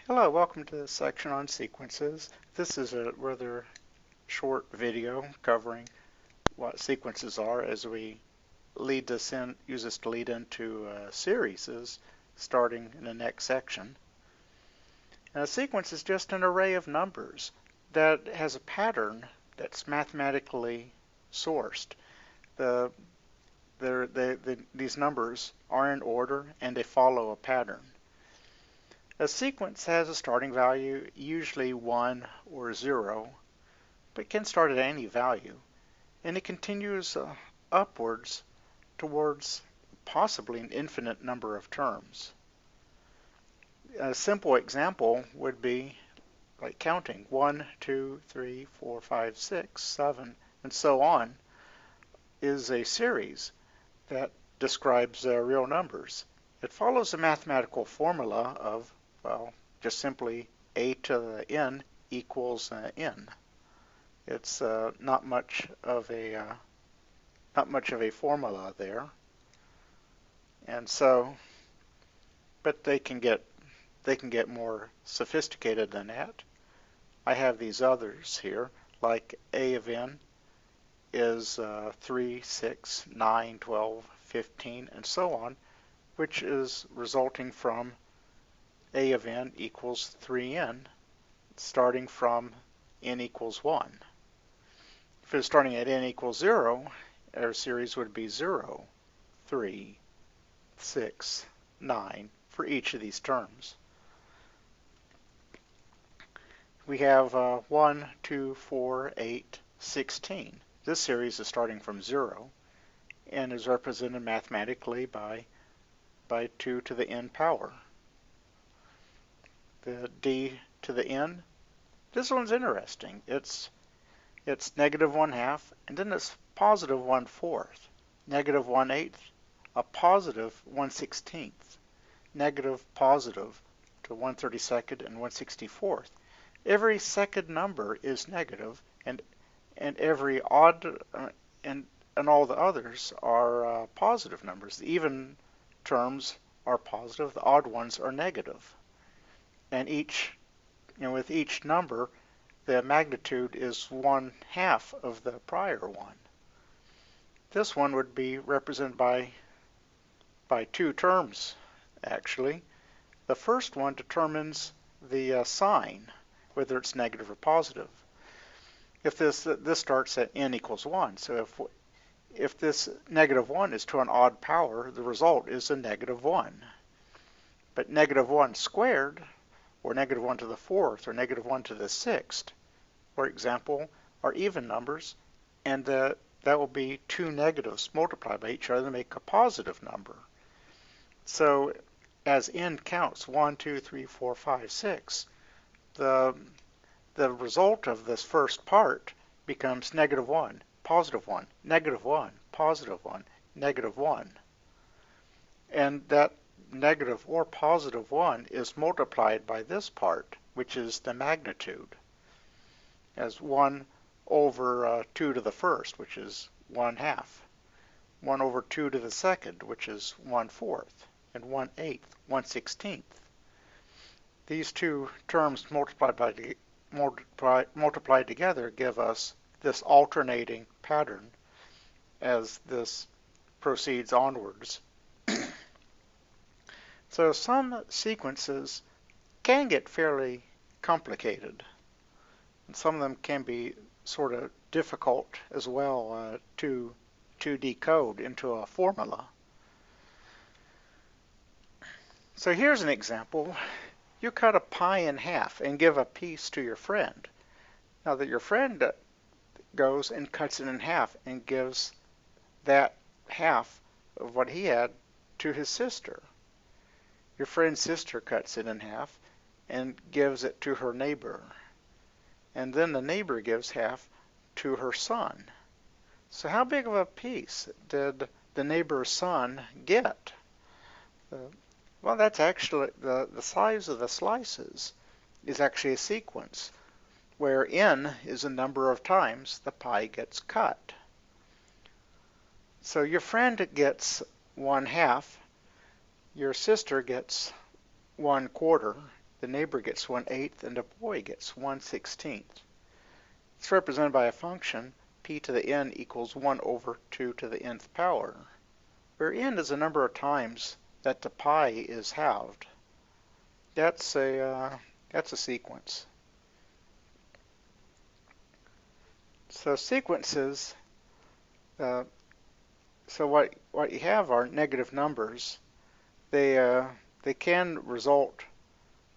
Hello, welcome to this section on sequences. This is a rather short video covering what sequences are as we use this to lead into series starting in the next section. And a sequence is just an array of numbers that has a pattern that's mathematically sourced. These numbers are in order and they follow a pattern. A sequence has a starting value, usually 1 or 0, but can start at any value, and it continues upwards towards possibly an infinite number of terms. A simple example would be like counting 1, 2, 3, 4, 5, 6, 7, and so on is a series that describes real numbers. It follows a mathematical formula of, well, just simply a to the n equals n. It's not much of a formula there, and so, but they can get more sophisticated than that. I have these others here, like a of n is 3, 6, 9, 12, 15, and so on, which is resulting from a of n equals 3n, starting from n equals 1. If it was starting at n equals 0, our series would be 0, 3, 6, 9 for each of these terms. We have 1, 2, 4, 8, 16. This series is starting from 0 and is represented mathematically by 2 to the n power. The d to the n, this one's interesting. It's negative 1/2, and then it's positive 1/4, negative 1/8, a positive 1/16, negative positive to 1/32 and 1/64. Every second number is negative, and every odd and all the others are positive numbers. The even terms are positive, the odd ones are negative. And with each number, the magnitude is 1/2 of the prior one. This one would be represented by two terms, actually. The first one determines the sign, whether it's negative or positive. If this starts at n equals 1, so if this negative 1 is to an odd power, the result is a negative 1. But negative 1 squared, or negative 1 to the 4th, or negative 1 to the 6th, for example, are even numbers, and that will be two negatives multiplied by each other to make a positive number. So as n counts 1, 2, 3, 4, 5, 6, the result of this first part becomes negative 1, positive 1, negative 1, positive 1, negative 1. And that negative or positive 1 is multiplied by this part, which is the magnitude, as 1 over 2 to the first, which is 1/2, 1 over 2 to the second, which is 1/4, and 1/8, 1/16. These two terms multiplied together give us this alternating pattern as this proceeds onwards. So some sequences can get fairly complicated, and some of them can be sort of difficult as well to decode into a formula. So here's an example. You cut a pie in half and give a piece to your friend. Now that your friend goes and cuts it in half and gives that half of what he had to his sister. Your friend's sister cuts it in half and gives it to her neighbor. And then the neighbor gives half to her son. So how big of a piece did the neighbor's son get? Well, that's actually the size of the slices is actually a sequence where n is the number of times the pie gets cut. So your friend gets 1/2, your sister gets 1/4, the neighbor gets 1/8, and the boy gets 1/16. It's represented by a function p to the n equals 1 over 2 to the nth power, where n is the number of times that the pi is halved. That's a sequence. So sequences, so what you have are negative numbers. They can result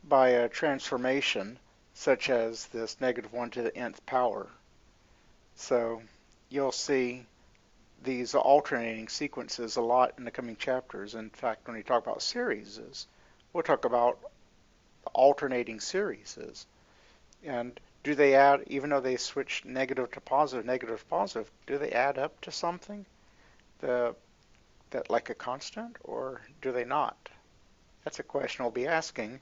by a transformation, such as this -1 to the nth power. So you'll see these alternating sequences a lot in the coming chapters. In fact, when we talk about series, we'll talk about alternating series. And do they add, even though they switch negative to positive, do they add up to something that like a constant, or do they not? That's a question we'll be asking,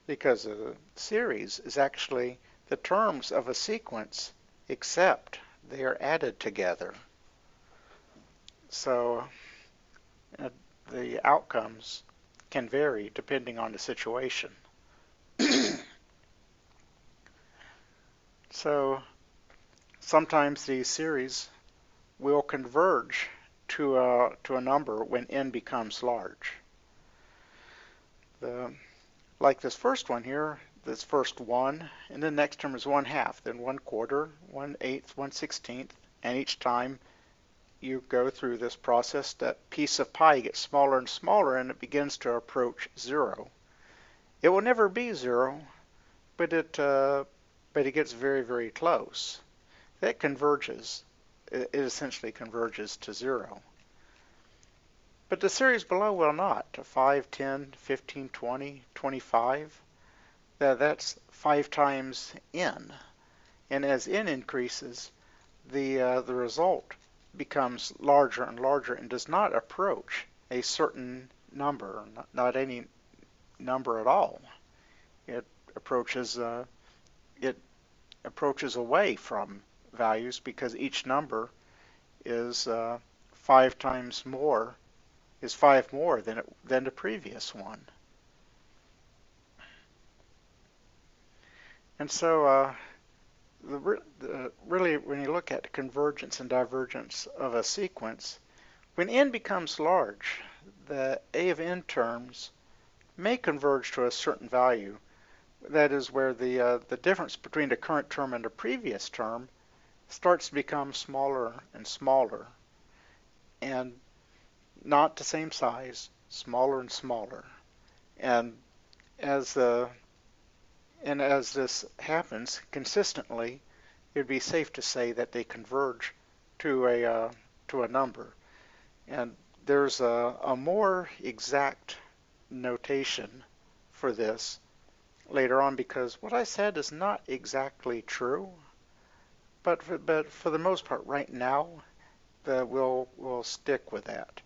because a series is actually the terms of a sequence, except they are added together. So the outcomes can vary depending on the situation. So sometimes these series will converge to a number when n becomes large. Like this first one here, this first 1, and then the next term is 1/2, then 1/4, 1/8, 1/16, and each time you go through this process, that piece of pie gets smaller and smaller, and it begins to approach 0. It will never be 0, but it gets very, very close. That converges. It essentially converges to 0. But the series below will not. 5, 10, 15, 20, 25. That's 5 times n. And as n increases, the result becomes larger and larger and does not approach a certain number, not any number at all. It approaches away from values, because each number is 5 times more, is 5 more than the previous one. And so really, when you look at convergence and divergence of a sequence, when n becomes large, the a of n terms may converge to a certain value. That is where the difference between the current term and the previous term starts to become smaller and smaller, and not the same size, smaller and smaller. And as this happens consistently, it would be safe to say that they converge to a number. And there's a more exact notation for this later on, because what I said is not exactly true, but for the most part right now, we'll stick with that.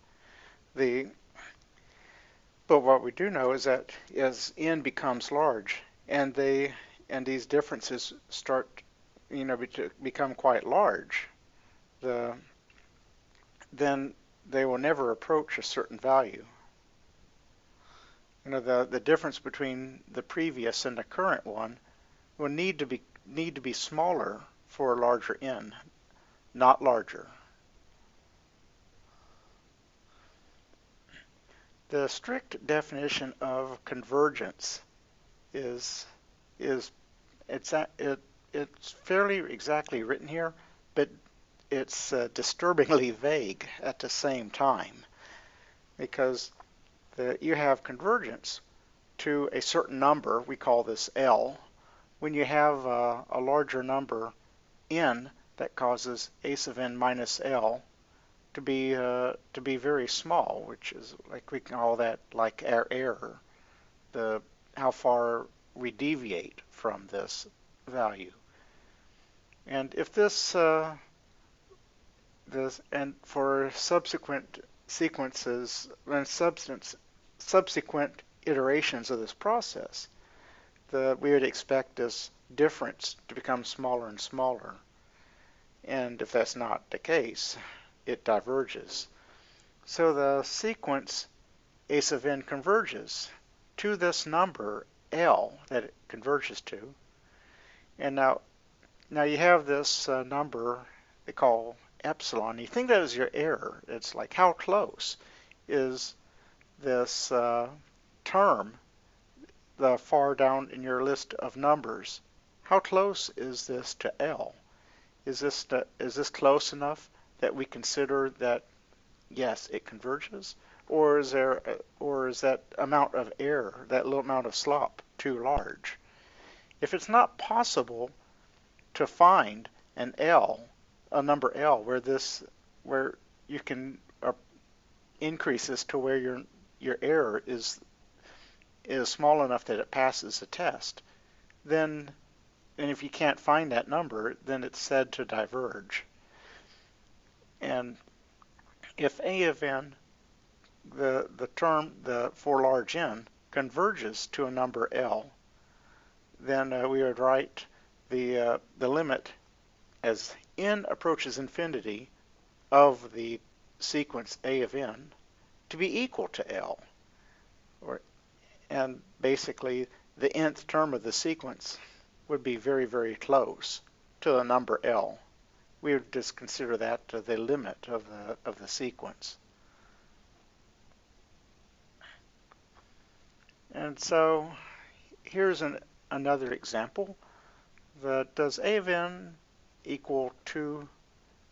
But what we do know is that as n becomes large, and these differences start, to become quite large, then they will never approach a certain value. The difference between the previous and the current one will need to be smaller for a larger n, not larger. The strict definition of convergence it's fairly exactly written here, but it's disturbingly vague at the same time, because you have convergence to a certain number. We call this L. When you have a larger number n that causes a sub n minus L to be very small, which is like, we can call that like our error, how far we deviate from this value. And if and for subsequent sequences and subsequent iterations of this process, we would expect this difference to become smaller and smaller. And if that's not the case, it diverges. So the sequence a sub n converges to this number L that it converges to. And now you have this number they call epsilon. You think that is your error. It's like, how close is this term, the far down in your list of numbers? How close is this to L? Is this close enough that we consider that yes, it converges, or is that amount of error, that little amount of slop, too large? If it's not possible to find an L, a number L, where you can increase this to where your error is small enough that it passes the test, then, and if you can't find that number, then it's said to diverge. And if A of n, the term for large n, converges to a number L, then we would write the limit as n approaches infinity of the sequence A of n to be equal to L. And basically, the nth term of the sequence would be very, very close to the number L. We would just consider that the limit of the sequence. And so here's another example. Does A of n equal 2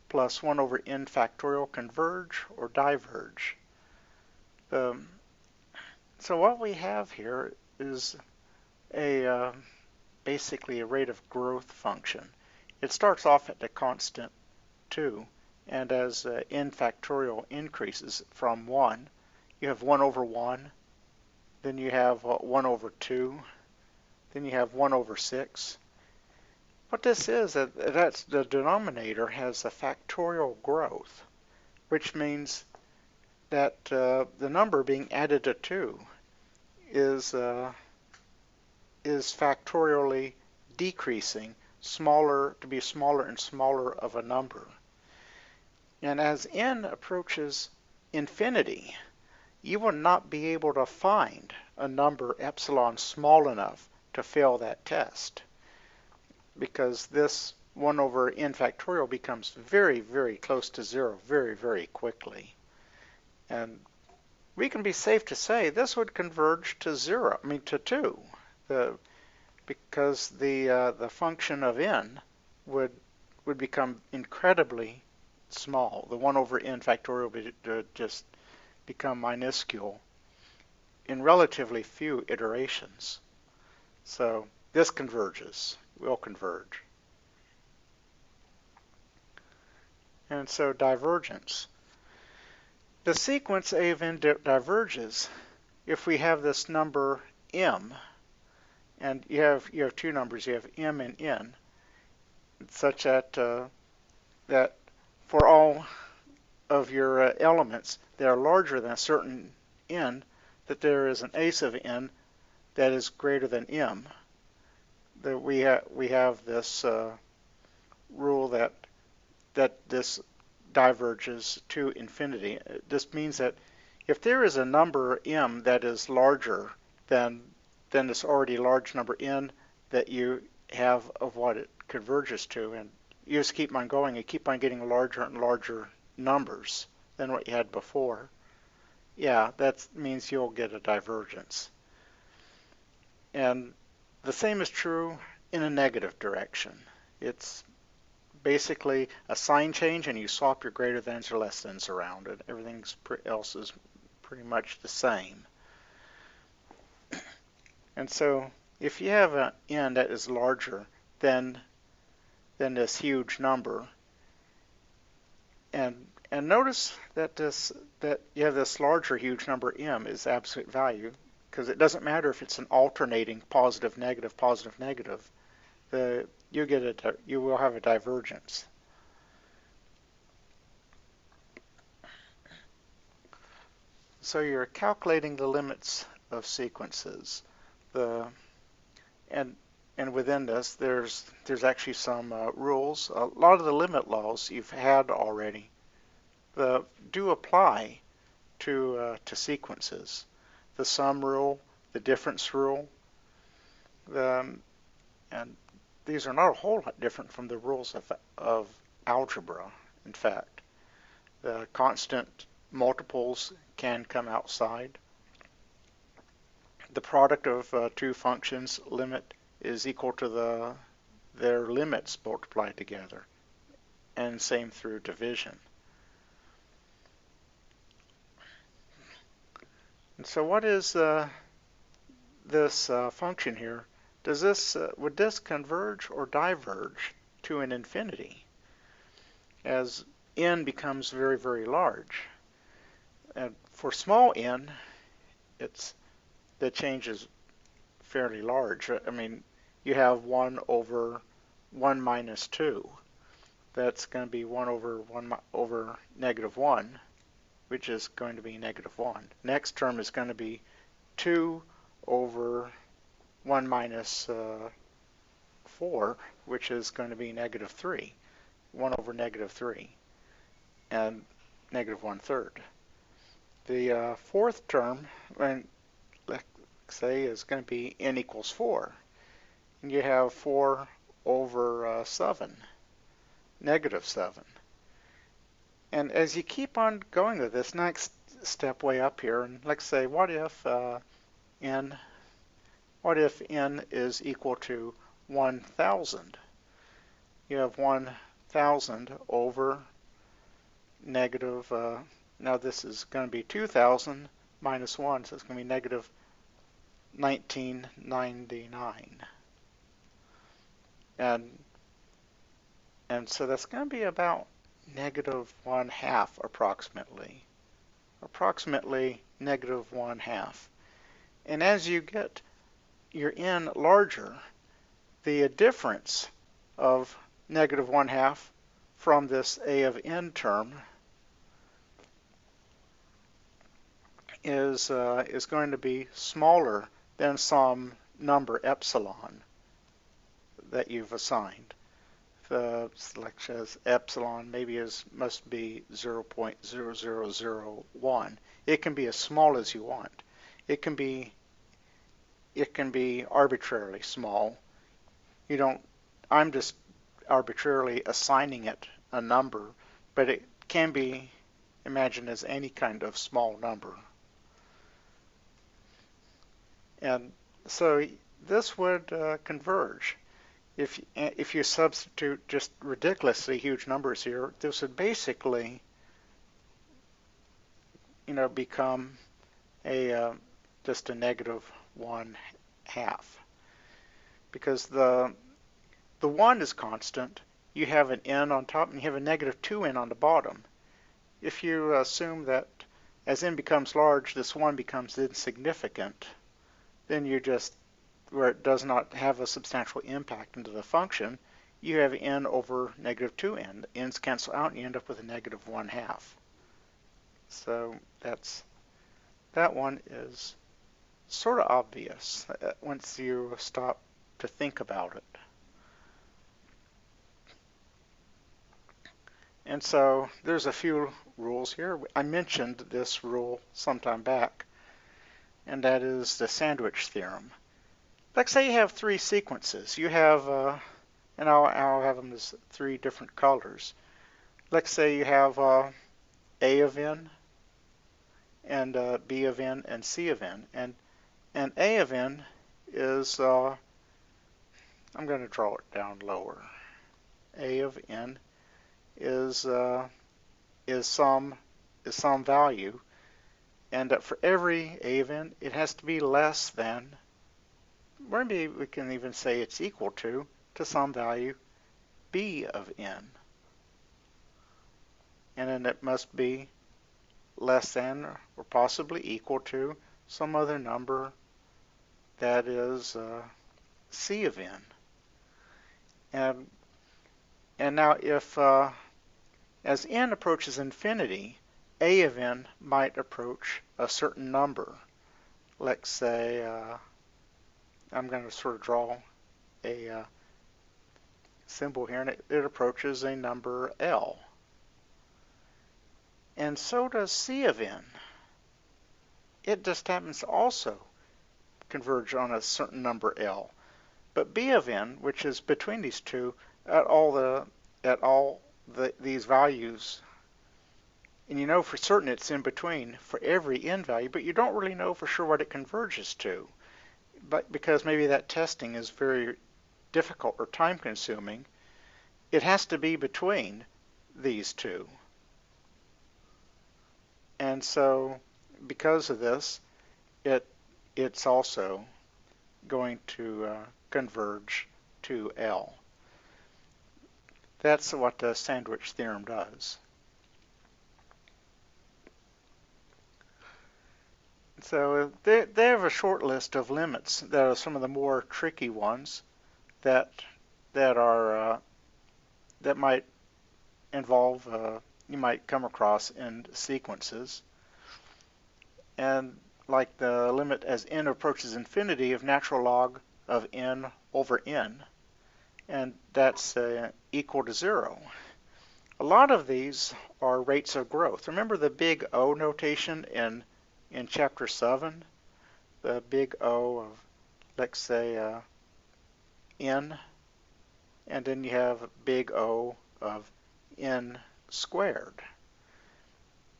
plus 1 over n factorial converge or diverge? So what we have here is basically a rate of growth function. It starts off at the constant 2, and as n factorial increases from 1, you have 1 over 1, then you have 1 over 2, then you have 1 over 6. What this is, that's the denominator has a factorial growth, which means that the number being added to 2 is factorially decreasing, to be smaller and smaller of a number. And as n approaches infinity, you will not be able to find a number epsilon small enough to fail that test, because this 1 over n factorial becomes very, very close to 0 very, very quickly. And we can be safe to say this would converge to 2, because the function of n would become incredibly small. The 1 over n factorial would just become minuscule in relatively few iterations. So this converges, will converge. And so divergence. The sequence A of n diverges if we have this number m, and you have two numbers, you have m and n, such that that for all of your elements that are larger than a certain n, that there is an ace of n that is greater than m. That we have this rule that this diverges to infinity. This means that if there is a number m that is larger than this already large number n that you have of what it converges to, and you just keep on going and keep on getting larger and larger numbers than what you had before, yeah, that means you'll get a divergence. And the same is true in a negative direction. It's basically a sign change, and you swap your greater thans or less thans around, and everything else is pretty much the same. And so if you have an n that is larger than this huge number, and notice that you have this larger huge number m is absolute value, because it doesn't matter if it's an alternating positive negative positive negative. You will have a divergence. So you're calculating the limits of sequences. And within this, there's actually some rules. A lot of the limit laws you've had already do apply to sequences. The sum rule, the difference rule, And these are not a whole lot different from the rules of algebra. In fact, the constant multiples can come outside. The product of two functions limit is equal to their limits multiplied together, and same through division. And so what is this function here? Would this converge or diverge to an infinity as n becomes very, very large? And for small n, the change is fairly large. I mean, you have 1 over 1 minus 2. That's going to be 1 over negative 1, which is going to be negative 1. Next term is going to be 2 over 1 minus 4, which is going to be negative 3. 1 over negative 3, and negative 1/3. The fourth term, let's say, is going to be n equals 4. And you have 4 over 7, negative 7. And as you keep on going with this next step way up here, and let's say, what if n is equal to 1,000? You have 1,000 over negative, now this is going to be 2,000 minus 1, so it's going to be negative 1999. And so that's going to be about negative 1/2 approximately negative 1/2. And as you get your n larger, the difference of negative 1/2 from this a of n term is going to be smaller than some number epsilon that you've assigned. The selection as epsilon maybe must be 0.0001. It can be as small as you want. It can be arbitrarily small. I'm just arbitrarily assigning it a number, but it can be imagined as any kind of small number. And so this would converge. If you substitute just ridiculously huge numbers here, this would basically, become just a negative 1/2, because the 1 is constant. You have an n on top, and you have a negative 2n on the bottom. If you assume that as n becomes large, this 1 becomes insignificant, then where it does not have a substantial impact into the function, you have n over negative 2n. The n's cancel out, and you end up with a negative 1/2. So that one is sort of obvious once you stop to think about it. And so there's a few rules here. I mentioned this rule sometime back, and that is the sandwich theorem. Let's say you have 3 sequences. You have, and I'll have them as 3 different colors. Let's say you have A of n, and B of n, and C of n. And A of n is, I'm going to draw it down lower. A of n is some value, and for every A of n, it has to be less than, maybe we can even say it's equal to some value B of n. And then it must be less than or possibly equal to some other number that is C of n. And now if as n approaches infinity, A of n might approach a certain number. Let's say I'm going to sort of draw a symbol here, and it approaches a number L. And so does C of n. It just happens to also converge on a certain number L. But b of n, which is between these two, at all these values, and you know for certain it's in between for every n value, but you don't really know for sure what it converges to, but because maybe that testing is very difficult or time consuming, it has to be between these two. And so because of this, it's also going to converge to L. That's what the sandwich theorem does. So they have a short list of limits that are some of the more tricky ones that might involve you might come across in sequences, and like the limit as n approaches infinity of natural log of n over n, and that's equal to 0. A lot of these are rates of growth. Remember the big O notation in chapter 7? The big O of, let's say, n, and then you have big O of n squared.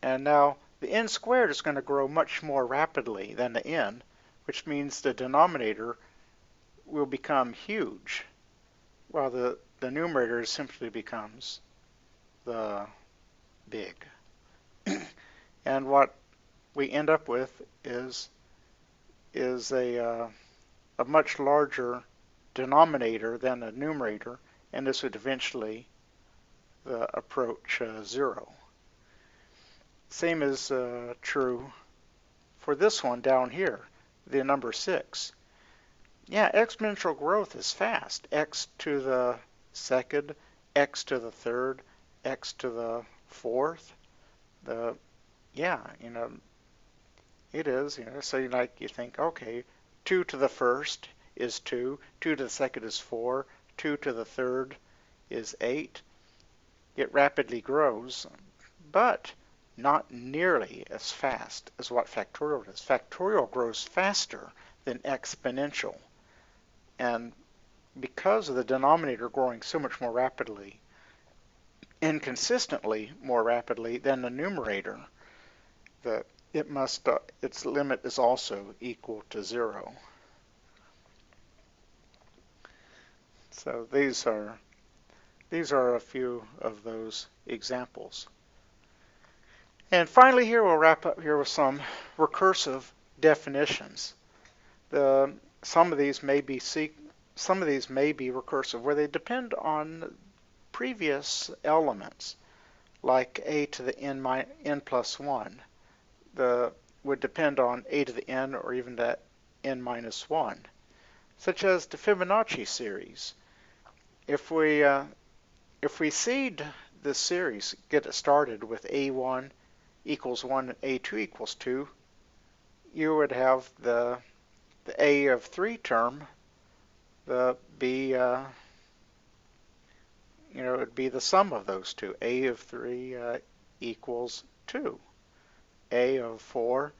And now the n squared is going to grow much more rapidly than the n, which means the denominator will become huge, while the numerator simply becomes the big. And what we end up with is a much larger denominator than the numerator, and this would eventually approach 0. Same is true for this one down here, the number 6. Yeah, exponential growth is fast. X to the second, x to the third, x to the fourth. Yeah, it is. So you think, okay, 2 to the first is 2, 2 to the second is 4, 2 to the third is 8. It rapidly grows, but not nearly as fast as what factorial does. Factorial grows faster than exponential. And because of the denominator growing so much more rapidly and consistently more rapidly than the numerator, its limit is also equal to 0. So these are a few of those examples. And finally here we'll wrap up here with some recursive definitions. Some of these may be recursive where they depend on previous elements, like a to the n plus 1. Would depend on a to the n or even the n minus 1, such as the Fibonacci series. If we seed this series, get it started with a1 equals 1 and a2 equals 2, you would have the a of 3 term, be it would be the sum of those two. A of 3 equals 2. A of 4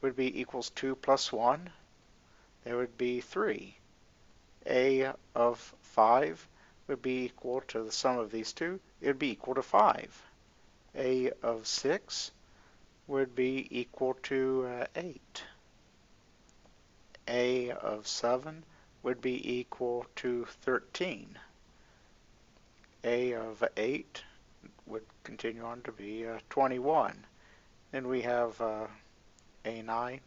would be equals 2 plus 1. There would be 3. A of 5 would be equal to the sum of these two. It would be equal to 5. A of 6 would be equal to 8. A of 7 would be equal to 13. A of 8 would continue on to be 21. Then we have A9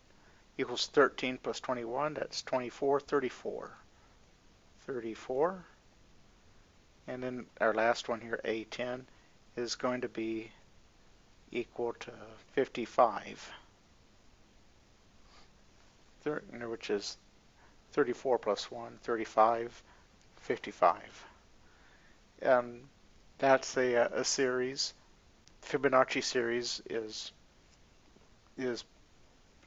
equals 13 plus 21, that's 24, 34. 34. And then our last one here, A10, is going to be equal to 55, which is 34 plus 1, 35, 55. And that's a series. Fibonacci series is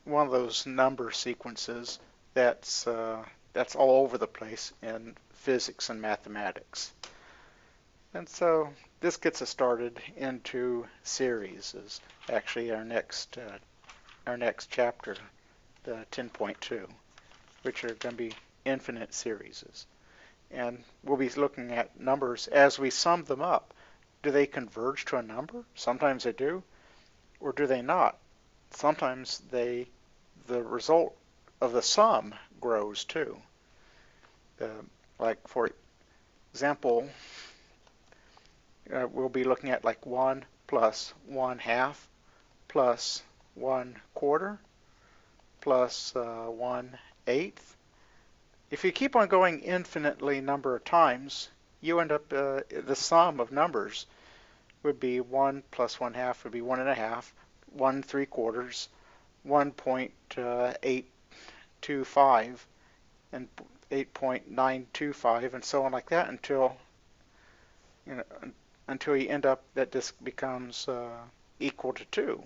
one of those number sequences that's all over the place in physics and mathematics. And so this gets us started into series. Is actually our next chapter, the 10.2, which are going to be infinite series. And we'll be looking at numbers as we sum them up. Do they converge to a number? Sometimes they do, or do they not? Sometimes the result of the sum grows too. Like for example, we'll be looking at like 1 plus 1/2 plus 1/4 plus 1/8. If you keep on going infinitely number of times, you end up, the sum of numbers would be 1 plus 1/2 would be 1.5, 1 3/4, 1.825, and 8.925, and so on like that until you know until you end up that this becomes equal to 2.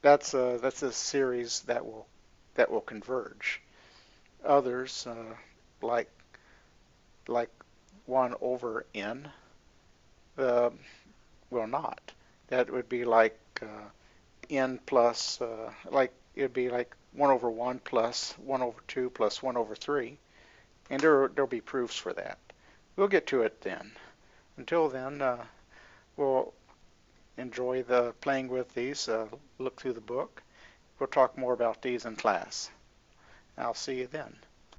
That's a series that will converge. Others like 1 over n will not. That would be like n plus like it'd be like 1 over 1 plus 1 over 2 plus 1 over 3, and there'll be proofs for that. We'll get to it then. Until then, we'll enjoy the playing with these. Look through the book. We'll talk more about these in class. I'll see you then.